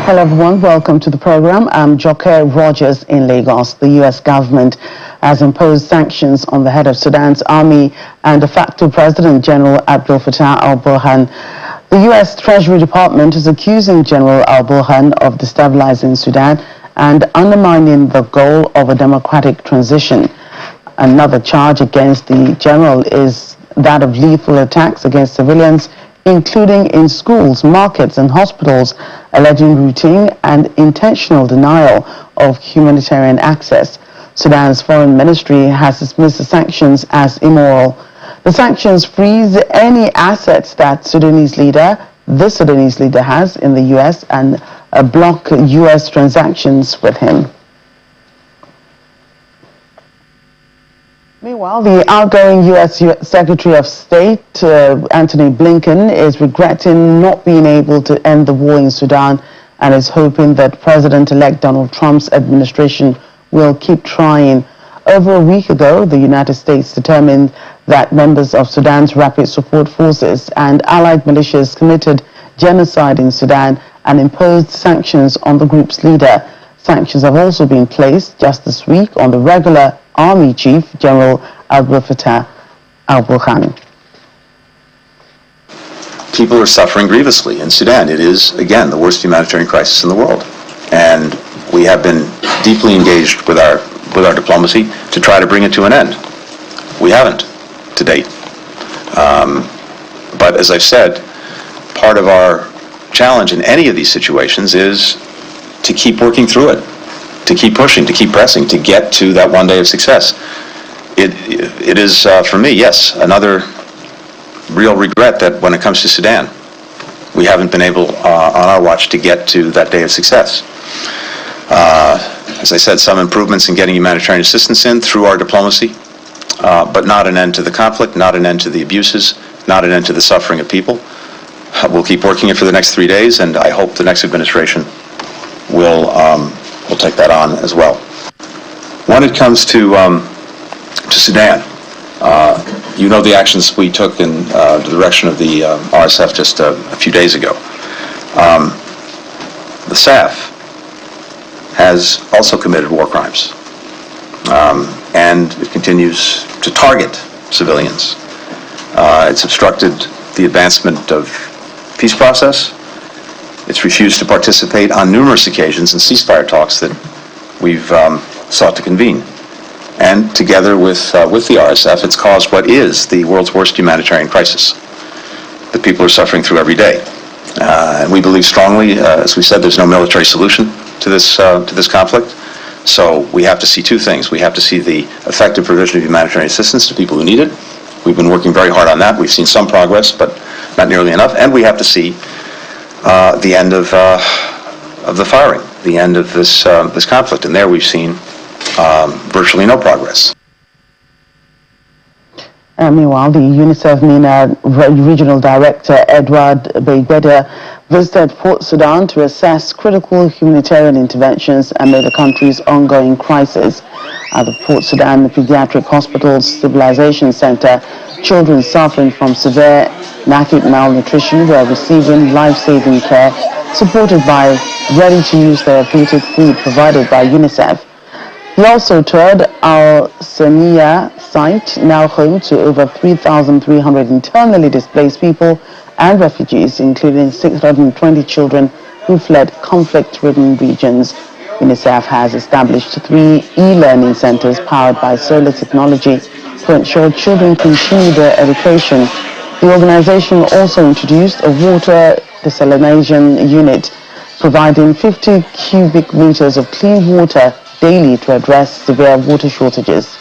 Hello everyone, welcome to the program. I'm Joke Rogers in Lagos. The U.S. government has imposed sanctions on the head of Sudan's army and de facto President General Abdel Fattah al-Burhan. The U.S. Treasury Department is accusing General al-Burhan of destabilizing Sudan and undermining the goal of a democratic transition. Another charge against the general is that of lethal attacks against civilians, including in schools, markets and hospitals, alleging routine and intentional denial of humanitarian access. Sudan's foreign ministry has dismissed the sanctions as immoral. The sanctions freeze any assets that the Sudanese leader has in the U.S. and block U.S. transactions with him. Meanwhile, the outgoing U.S. Secretary of State, Antony Blinken, is regretting not being able to end the war in Sudan and is hoping that President-elect Donald Trump's administration will keep trying. Over a week ago, the United States determined that members of Sudan's Rapid Support Forces and allied militias committed genocide in Sudan and imposed sanctions on the group's leader. Sanctions have also been placed just this week on the regular Army Chief General Abdel Fattah al-Burhan. People are suffering grievously in Sudan. It is, again, the worst humanitarian crisis in the world. And we have been deeply engaged with our diplomacy to try to bring it to an end. We haven't to date. But as I've said, part of our challenge in any of these situations is to keep working through it, to keep pushing, to keep pressing, to get to that one day of success. It is, for me, yes, another real regret that when it comes to Sudan, we haven't been able on our watch to get to that day of success. As I said, some improvements in getting humanitarian assistance in through our diplomacy, but not an end to the conflict, not an end to the abuses, not an end to the suffering of people. We'll keep working it for the next 3 days, and I hope the next administration will take that on as well. When it comes to Sudan, you know the actions we took in the direction of the RSF just a few days ago. The SAF has also committed war crimes, and it continues to target civilians. It's obstructed the advancement of peace process. It's refused to participate on numerous occasions in ceasefire talks that we've sought to convene. And together with the RSF, it's caused what is the world's worst humanitarian crisis that people are suffering through every day. And we believe strongly, as we said, there's no military solution to this conflict. So we have to see two things. We have to see the effective provision of humanitarian assistance to people who need it. We've been working very hard on that. We've seen some progress, but not nearly enough. And we have to see the end of the firing, the end of this conflict, and there we've seen virtually no progress. Meanwhile, the UNICEF MENA Regional Director Edward Begbeder visited Port Sudan to assess critical humanitarian interventions amid the country's ongoing crisis. At the Port Sudan Pediatric Hospital's Stabilization Center, children suffering from severe NACID malnutrition were receiving life-saving care supported by ready-to-use therapeutic food provided by UNICEF. He also toured Al Sania site, now home to over 3,300 internally displaced people and refugees, including 620 children who fled conflict-ridden regions. UNICEF has established 3 e-learning centers powered by solar technology to ensure children continue their education. The organization also introduced a water desalination unit, providing 50 cubic meters of clean water daily to address severe water shortages.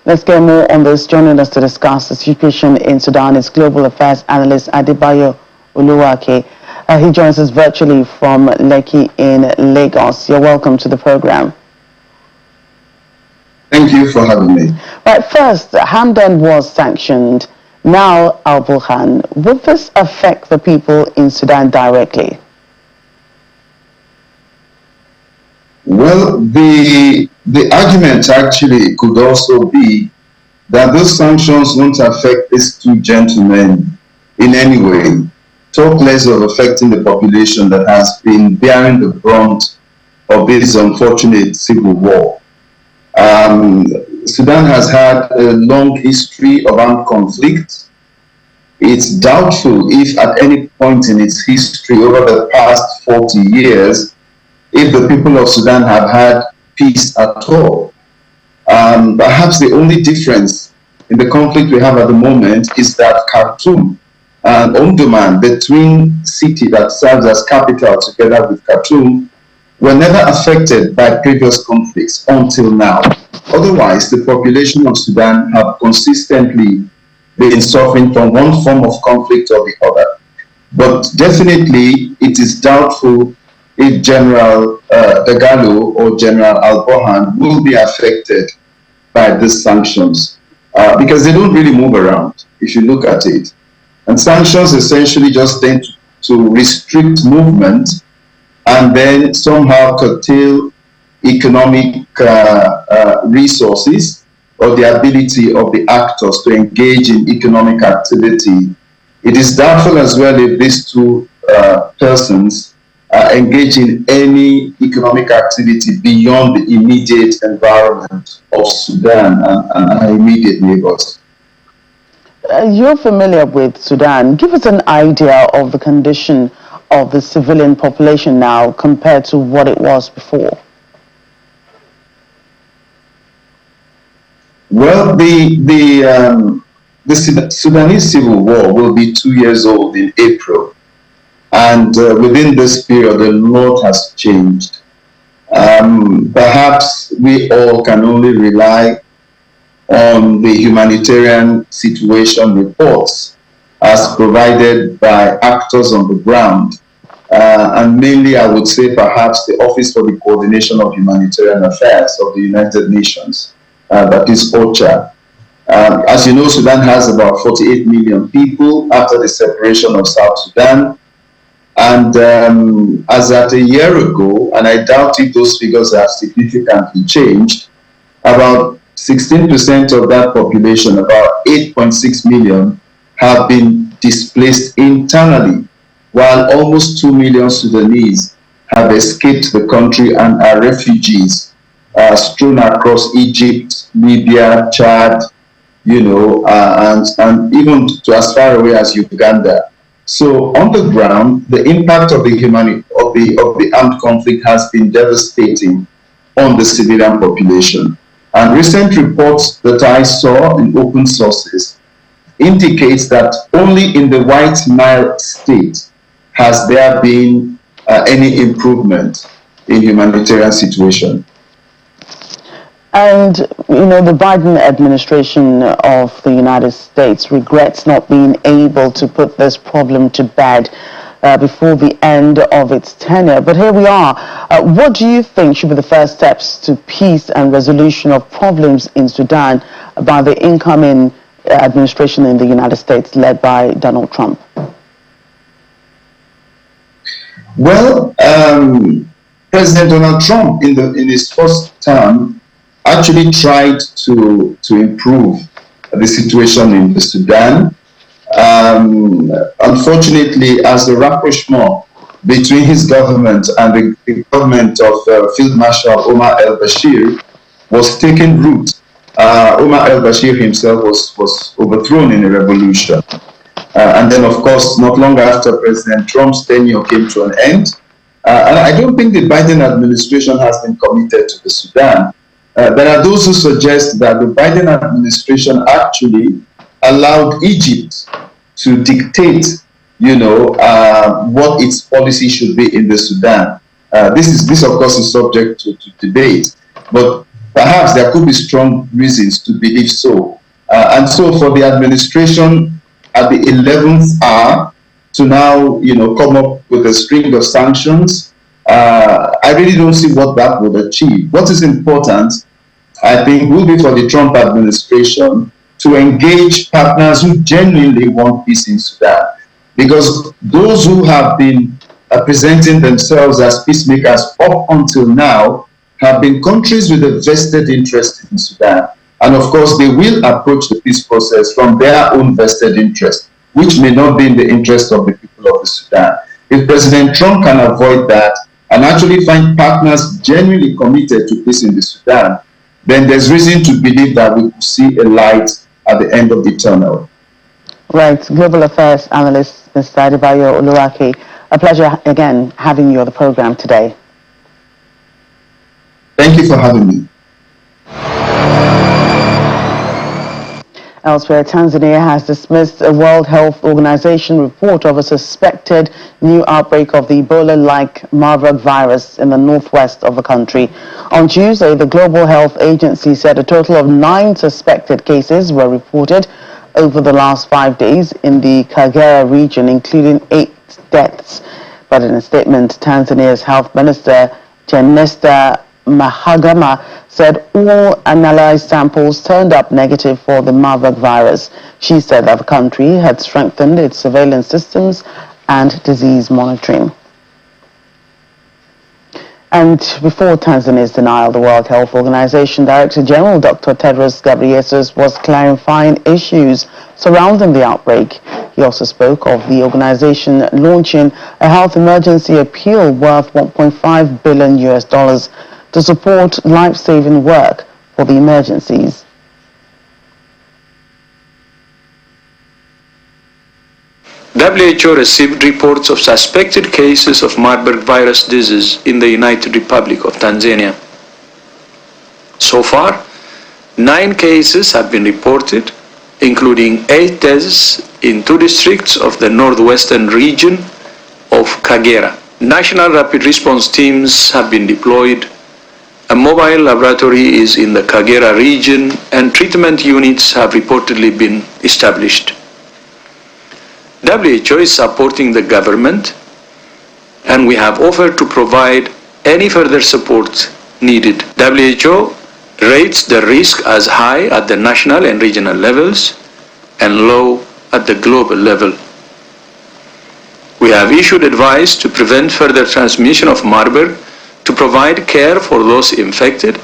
Let's get more on this. Joining us to discuss the situation in Sudan is Global Affairs Analyst Adebayo Oluwake. He joins us virtually from Lekki in Lagos. You're welcome to the program. Thank you for having me. Right, first, Hamdan was sanctioned. Now al-Burhan. Will this affect the people in Sudan directly? Well, the argument actually could also be that those sanctions won't affect these two gentlemen in any way, talk less of affecting the population that has been bearing the brunt of this unfortunate civil war. Sudan has had a long history of armed conflict. It's doubtful if at any point in its history over the past 40 years, if the people of Sudan have had peace at all. Perhaps the only difference in the conflict we have at the moment is that Khartoum and Omdurman, the twin city that serves as capital together with Khartoum, were never affected by previous conflicts until now. Otherwise, the population of Sudan have consistently been suffering from one form of conflict or the other. But definitely, it is doubtful if General Dagalo or General Al-Burhan will be affected by these sanctions because they don't really move around, if you look at it. And sanctions essentially just tend to restrict movement and then somehow curtail economic resources or the ability of the actors to engage in economic activity. It is doubtful as well if these two persons engage in any economic activity beyond the immediate environment of Sudan and our immediate neighbors. You're familiar with Sudan. Give us an idea of the condition of the civilian population now compared to what it was before. Well, the Sudanese civil war will be 2 years old in April. And within this period, a lot has changed. Perhaps we all can only rely on the humanitarian situation reports as provided by actors on the ground. And mainly, I would say, perhaps the Office for the Coordination of Humanitarian Affairs of the United Nations, that is OCHA. As you know, Sudan has about 48 million people after the separation of South Sudan. And as at a year ago, and I doubt if those figures have significantly changed, about 16% of that population, about 8.6 million, have been displaced internally, while almost 2 million Sudanese have escaped the country and are refugees strewn across Egypt, Libya, Chad, and even to as far away as Uganda. So on the ground, the impact of the armed conflict has been devastating on the civilian population. And recent reports that I saw in open sources indicates that only in the White Nile state has there been any improvement in humanitarian situation. And, the Biden administration of the United States regrets not being able to put this problem to bed before the end of its tenure. But here we are. What do you think should be the first steps to peace and resolution of problems in Sudan by the incoming administration in the United States led by Donald Trump? Well, President Donald Trump in his first term actually tried to improve the situation in the Sudan. Unfortunately, as the rapprochement between his government and the government of Field Marshal Omar al-Bashir was taking root, Omar al-Bashir himself was overthrown in a revolution. And then, of course, not long after, President Trump's tenure came to an end. And I don't think the Biden administration has been committed to the Sudan. There are those who suggest that the Biden administration actually allowed Egypt to dictate, what its policy should be in the Sudan. This of course, is subject to debate, but perhaps there could be strong reasons to believe so. And so, for the administration at the 11th hour to now, come up with a string of sanctions, I really don't see what that would achieve. What is important, I think, will be for the Trump administration to engage partners who genuinely want peace in Sudan. Because those who have been presenting themselves as peacemakers up until now have been countries with a vested interest in Sudan. And of course, they will approach the peace process from their own vested interest. which may not be in the interest of the people of the Sudan. If President Trump can avoid that and actually find partners genuinely committed to peace in the Sudan, then there's reason to believe that we could see a light at the end of the tunnel. Right, Global Affairs Analyst, Mr. Adebayo Oluwake, a pleasure again having you on the program today. Thank you for having me. Elsewhere, Tanzania has dismissed a World Health Organization report of a suspected new outbreak of the Ebola-like Marburg virus in the northwest of the country. On Tuesday, the Global Health Agency said a total of 9 suspected cases were reported over the last 5 days in the Kagera region, including 8 deaths. But in a statement, Tanzania's Health Minister, Jenista Mahagama, said all analyzed samples turned up negative for the Marburg virus. She said that the country had strengthened its surveillance systems and disease monitoring. And before Tanzania's denial, the World Health Organization Director General Dr. Tedros Ghebreyesus was clarifying issues surrounding the outbreak. He also spoke of the organization launching a health emergency appeal worth $1.5 billion to support life-saving work for the emergencies. WHO received reports of suspected cases of Marburg virus disease in the United Republic of Tanzania. So far, 9 cases have been reported, including 8 deaths in 2 districts of the northwestern region of Kagera. National rapid response teams have been deployed. A mobile laboratory is in the Kagera region, and treatment units have reportedly been established. WHO is supporting the government, and we have offered to provide any further support needed. WHO rates the risk as high at the national and regional levels and low at the global level. We have issued advice to prevent further transmission of Marburg, to provide care for those infected,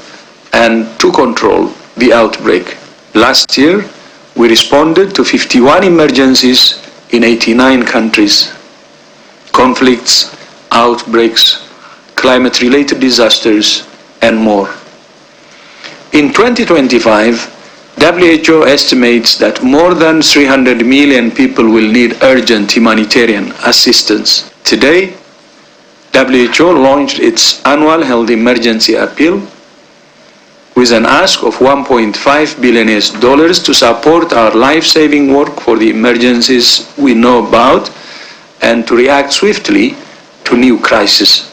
and to control the outbreak. Last year, we responded to 51 emergencies in 89 countries. Conflicts, outbreaks, climate-related disasters, and more. In 2025, WHO estimates that more than 300 million people will need urgent humanitarian assistance. Today, WHO launched its annual health emergency appeal with an ask of $1.5 billion to support our life-saving work for the emergencies we know about and to react swiftly to new crises.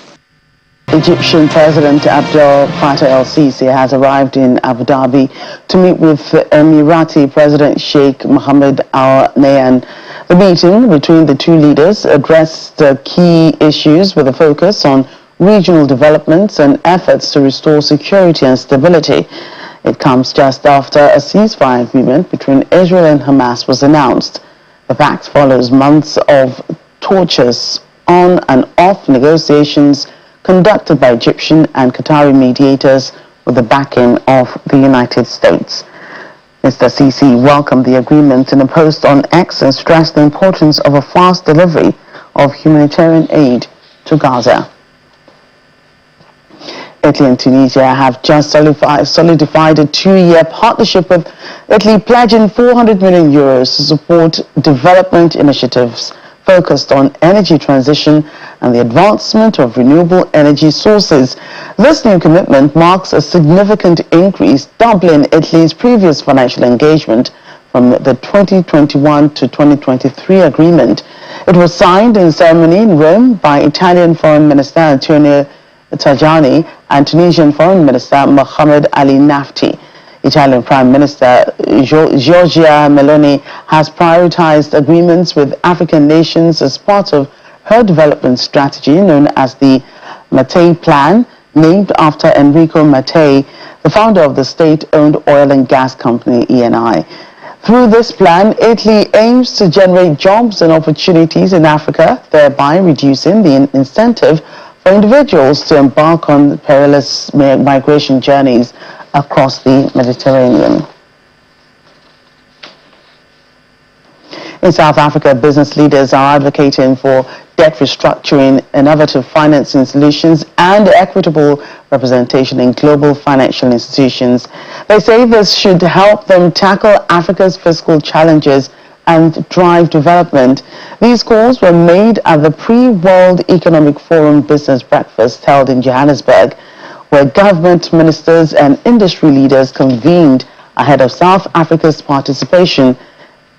Egyptian President Abdel Fattah el-Sisi has arrived in Abu Dhabi to meet with Emirati President Sheikh Mohammed Al Nahyan. The meeting between the two leaders addressed key issues with a focus on regional developments and efforts to restore security and stability. It comes just after a ceasefire agreement between Israel and Hamas was announced. The fact follows months of torturous on and off negotiations conducted by Egyptian and Qatari mediators with the backing of the United States. Mr. Sisi welcomed the agreement in a post on X and stressed the importance of a fast delivery of humanitarian aid to Gaza. Italy and Tunisia have just solidified a 2-year partnership with Italy, pledging €400 million to support development initiatives focused on energy transition and the advancement of renewable energy sources. This new commitment marks a significant increase, doubling Italy's previous financial engagement from the 2021 to 2023 agreement. It was signed in ceremony in Rome by Italian Foreign Minister Antonio Tajani and Tunisian Foreign Minister Mohamed Ali Nafti. Italian Prime Minister Giorgia Meloni has prioritized agreements with African nations as part of her development strategy known as the Mattei Plan, named after Enrico Mattei, the founder of the state-owned oil and gas company Eni. Through this plan, Italy aims to generate jobs and opportunities in Africa, thereby reducing the incentive for individuals to embark on perilous migration journeys across the Mediterranean. In South Africa, business leaders are advocating for debt restructuring, innovative financing solutions, and equitable representation in global financial institutions. They say this should help them tackle Africa's fiscal challenges and drive development. These calls were made at the pre-World Economic Forum business breakfast held in Johannesburg, where government ministers and industry leaders convened ahead of South Africa's participation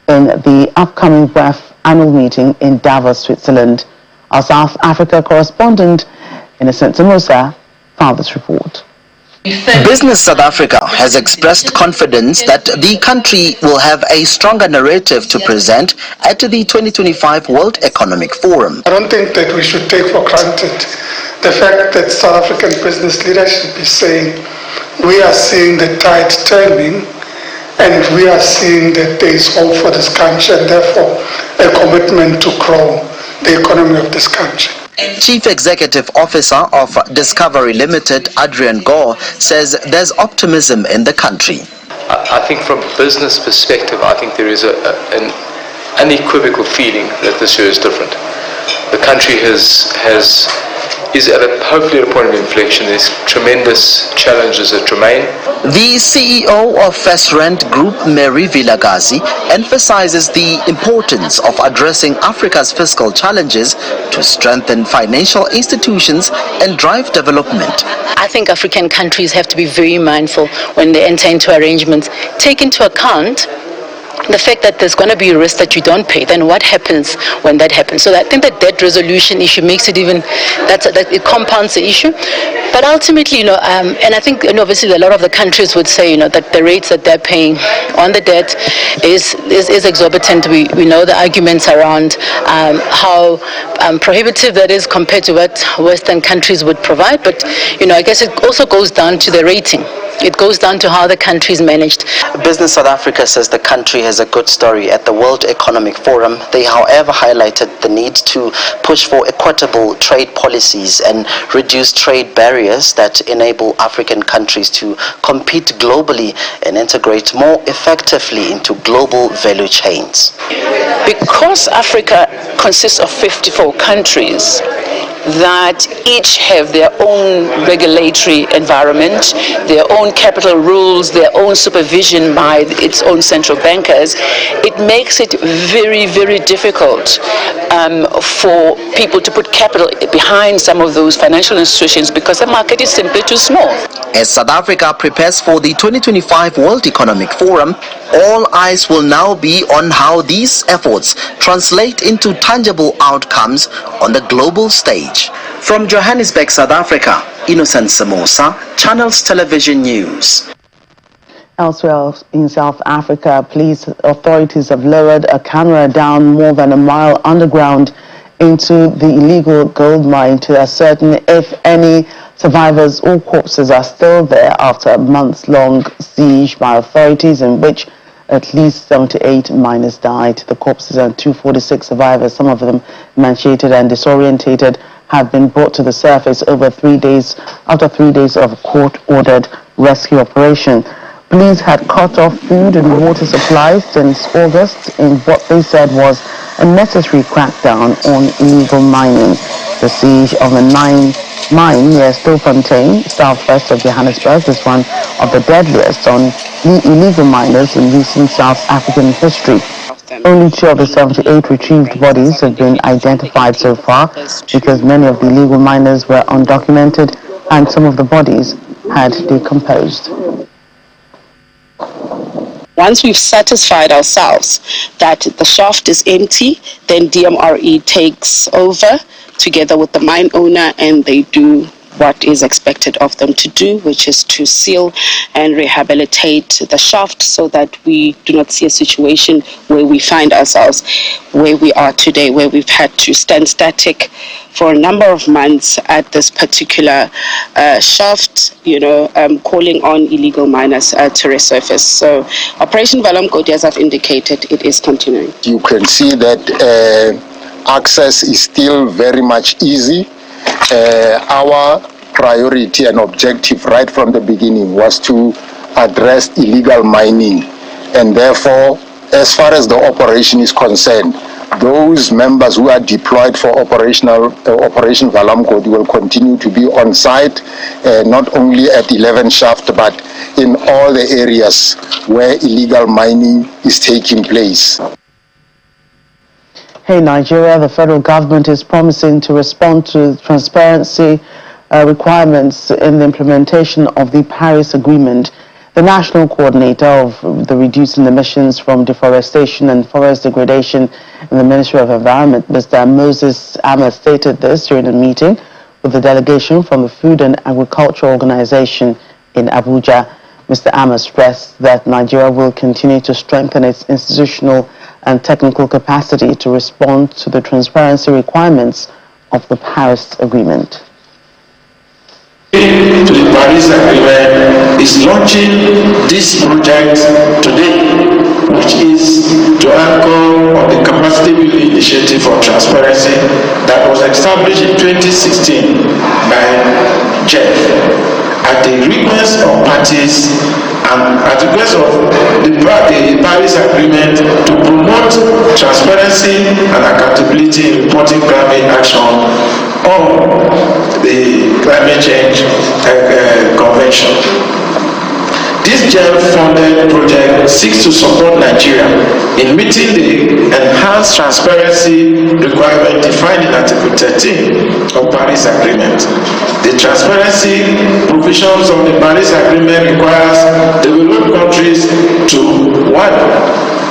in the upcoming WEF annual meeting in Davos, Switzerland. Our South Africa correspondent, Innocent Samosa, filed this report. Business South Africa has expressed confidence that the country will have a stronger narrative to present at the 2025 World Economic Forum. I don't think that we should take for granted the fact that South African business leadership is saying we are seeing the tide turning and we are seeing that there is hope for this country and therefore a commitment to grow the economy of this country. Chief Executive Officer of Discovery Limited, Adrian Gore, says there's optimism in the country. I think from a business perspective, I think there is an unequivocal feeling that this year is different. The country is hopefully at a point of inflection. There's tremendous challenges that remain. The CEO of FirstRand Group, Mary Vilagazi, emphasizes the importance of addressing Africa's fiscal challenges to strengthen financial institutions and drive development. I think African countries have to be very mindful when they enter into arrangements. Take into account the fact that there's going to be a risk that you don't pay. Then what happens when that happens? So I think the debt resolution issue makes it even, that it compounds the issue. But ultimately, and I think, obviously a lot of the countries would say, that the rates that they're paying on the debt is exorbitant. We know the arguments around how prohibitive that is compared to what Western countries would provide. But, I guess it also goes down to the rating. It goes down to how the country is managed. Business South Africa says the country has a good story at the World Economic Forum. They, however, highlighted the need to push for equitable trade policies and reduce trade barriers that enable African countries to compete globally and integrate more effectively into global value chains. Because Africa consists of 54 countries, that each have their own regulatory environment, their own capital rules, their own supervision by its own central bankers, it makes it very, very difficult for people to put capital behind some of those financial institutions because the market is simply too small. As South Africa prepares for the 2025 World Economic Forum, all eyes will now be on how these efforts translate into tangible outcomes on the global stage. From Johannesburg, South Africa, Innocent Samosa, Channels Television News. Elsewhere in South Africa, police authorities have lowered a camera down more than a mile underground into the illegal gold mine to ascertain if any survivors or corpses are still there after a months-long siege by authorities in which at least 78 miners died. The corpses and 246 survivors, some of them emaciated and disorientated, have been brought to the surface after 3 days of court-ordered rescue operation. Police had cut off food and water supplies since August in what they said was a necessary crackdown on illegal mining. The siege of the mine near Stilfontein, southwest of Johannesburg, is one of the deadliest on illegal miners in recent South African history. Only 2 of the 78 retrieved bodies have been identified so far because many of the illegal miners were undocumented and some of the bodies had decomposed. Once we've satisfied ourselves that the shaft is empty, then DMRE takes over together with the mine owner and they do what is expected of them to do, which is to seal and rehabilitate the shaft so that we do not see a situation where we find ourselves where we are today, where we've had to stand static for a number of months at this particular shaft, calling on illegal miners to resurface. So Operation Valamkoti, as I've indicated, it is continuing. You can see that access is still very much easy. Our priority and objective right from the beginning was to address illegal mining, and therefore as far as the operation is concerned, those members who are deployed for Operation Valamkodi will continue to be on site, not only at 11 Shaft, but in all the areas where illegal mining is taking place. Hey, Nigeria, the federal government is promising to respond to transparency requirements in the implementation of the Paris Agreement. The national coordinator of the Reducing Emissions from Deforestation and Forest Degradation in the Ministry of Environment, Mr. Moses Ahmed, stated this during a meeting with the delegation from the Food and Agriculture Organization in Abuja. Mr. Ahmed stressed that Nigeria will continue to strengthen its institutional and technical capacity to respond to the transparency requirements of the Paris Agreement. To the Paris Agreement is launching this project today, which is to anchor on the capacity building initiative for transparency that was established in 2016 by Jeff at the request of parties and at the request of the Paris Agreement to promote transparency and accountability in reporting climate action on the climate change convention. This GEM-funded project seeks to support Nigeria in meeting the enhanced transparency requirement defined in Article 13 of Paris Agreement. The transparency provisions of the Paris Agreement requires developed countries to 1.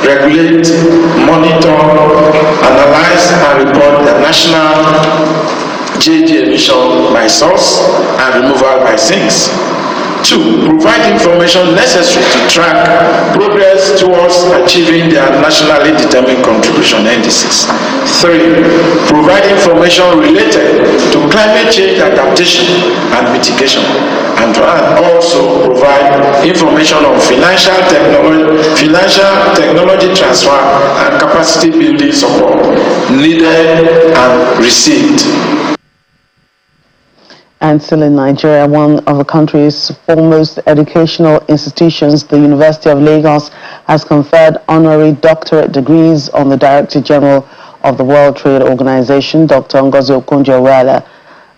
Regulate, monitor, analyze, and report the national GHG emission by source and removal by sinks. 2. Provide information necessary to track progress towards achieving their nationally determined contribution indices. 3. Provide information related to climate change adaptation and mitigation. And also provide information on financial technology transfer and capacity building support needed and received. And still in Nigeria, one of the country's foremost educational institutions, the University of Lagos, has conferred honorary doctorate degrees on the Director General of the World Trade Organization, Dr. Ngozi Okonjo-Iweala,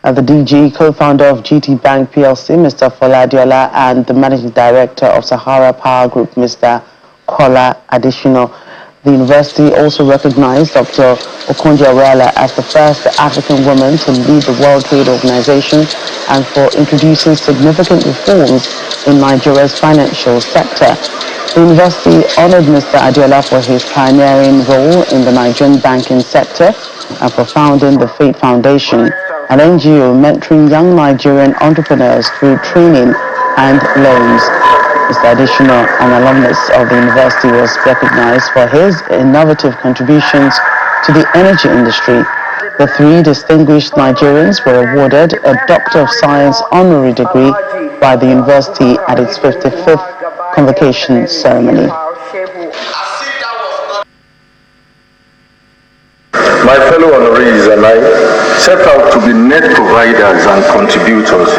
the DG, co-founder of GT Bank PLC, Mr. Fola Adiola, and the Managing Director of Sahara Power Group, Mr. Kola Adishino. The university also recognized Dr. Okonjo-Iweala as the first African woman to lead the World Trade Organization and for introducing significant reforms in Nigeria's financial sector. The university honored Mr. Adiola for his pioneering role in the Nigerian banking sector and for founding the Fate Foundation, an NGO mentoring young Nigerian entrepreneurs through training and loans. Mr. Adishino, an alumnus of the university, was recognized for his innovative contributions to the energy industry. The 3 distinguished Nigerians were awarded a Doctor of Science honorary degree by the university at its 55th convocation ceremony. My fellow honorees and I set out to be net providers and contributors,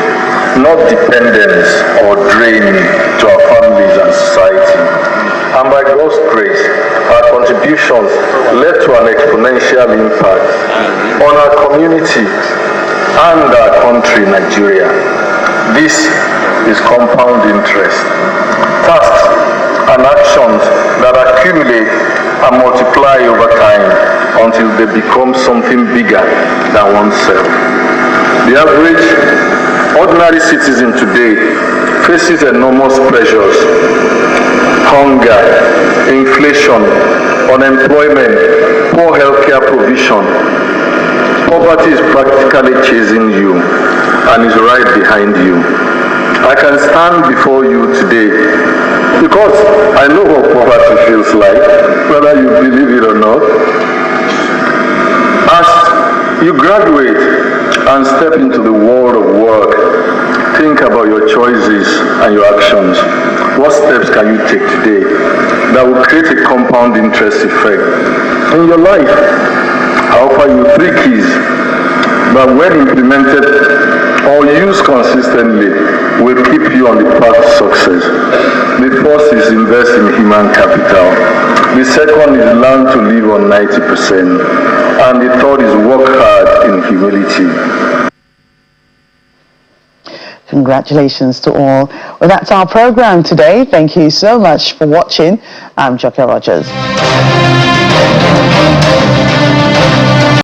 not dependents or drain to our families and society. And by God's grace, our contributions led to an exponential impact on our community and our country, Nigeria. This is compound interest. Tasks and actions that accumulate and multiply over time until they become something bigger than oneself. The average ordinary citizen today faces enormous pressures: hunger, inflation, unemployment, poor healthcare provision. Poverty is practically chasing you and is right behind you. I can stand before you today because I know what poverty feels like, whether you believe it or not. As you graduate and step into the world of work, think about your choices and your actions. What steps can you take today that will create a compound interest effect in your life? I offer you 3 keys that, when implemented, or used consistently will keep you on the path to success. The first is invest in human capital. The second is learn to live on 90%. And the third is work hard in humility. Congratulations to all. Well, that's our program today. Thank you so much for watching. I'm Joke Rogers.